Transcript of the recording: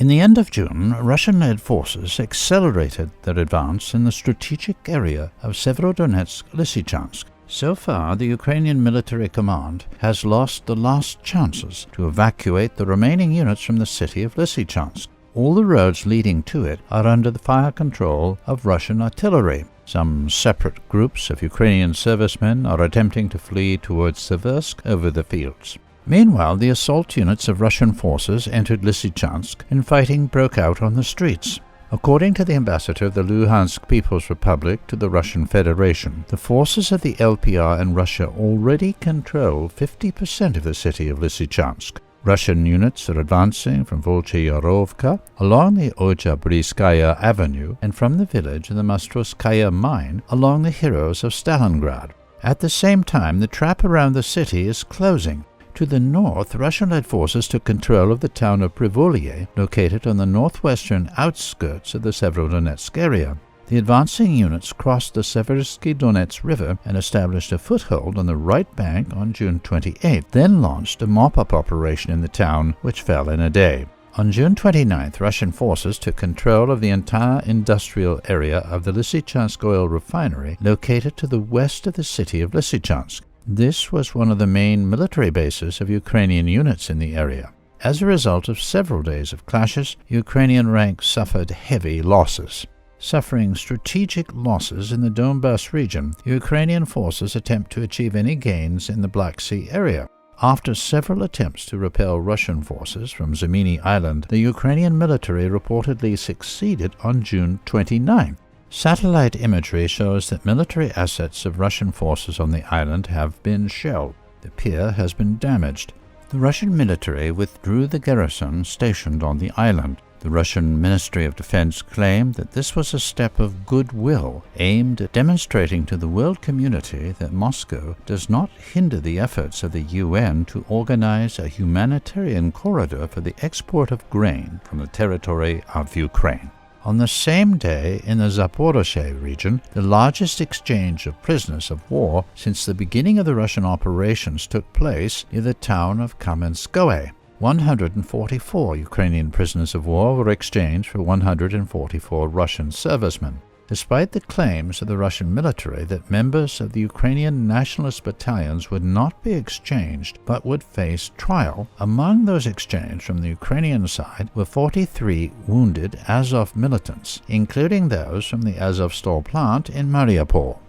In the end of June, Russian-led forces accelerated their advance in the strategic area of Severodonetsk-Lisichansk. So far, the Ukrainian military command has lost the last chances to evacuate the remaining units from the city of Lysychansk. All the roads leading to it are under the fire control of Russian artillery. Some separate groups of Ukrainian servicemen are attempting to flee towards Seversk over the fields. Meanwhile, the assault units of Russian forces entered Lysychansk and fighting broke out on the streets. According to the ambassador of the Luhansk People's Republic to the Russian Federation, the forces of the LPR and Russia already control 50% of the city of Lysychansk. Russian units are advancing from Volcheyarovka along the Oktyabrskaya avenue and from the village of the Matrosskaya mine along the Heroes of Stalingrad. At the same time, the trap around the city is closing. To the north, Russian-led forces took control of the town of Privolye, located on the northwestern outskirts of the Severodonetsk area. The advancing units crossed the Seversk River and established a foothold on the right bank on June 28, then launched a mop-up operation in the town, which fell in a day. On June 29th, Russian forces took control of the entire industrial area of the Lysychansk oil refinery, located to the west of the city of Lysychansk. This was one of the main military bases of Ukrainian units in the area. As a result of several days of clashes, Ukrainian ranks suffered heavy losses. Suffering strategic losses in the Donbas region, Ukrainian forces attempt to achieve any gains in the Black Sea area. After several attempts to repel Russian forces from Zmeiny Island, the Ukrainian military reportedly succeeded on June 29. Satellite imagery shows that military assets of Russian forces on the island have been shelled. The pier has been damaged. The Russian military withdrew the garrison stationed on the island. The Russian Ministry of Defense claimed that this was a step of goodwill aimed at demonstrating to the world community that Moscow does not hinder the efforts of the UN to organize a humanitarian corridor for the export of grain from the territory of Ukraine. On the same day, in the Zaporozhye region, the largest exchange of prisoners of war since the beginning of the Russian operations took place near the town of Kamenskoye. 144 Ukrainian prisoners of war were exchanged for 144 Russian servicemen. Despite the claims of the Russian military that members of the Ukrainian nationalist battalions would not be exchanged but would face trial, among those exchanged from the Ukrainian side were 43 wounded Azov militants, including those from the Azovstal plant in Mariupol.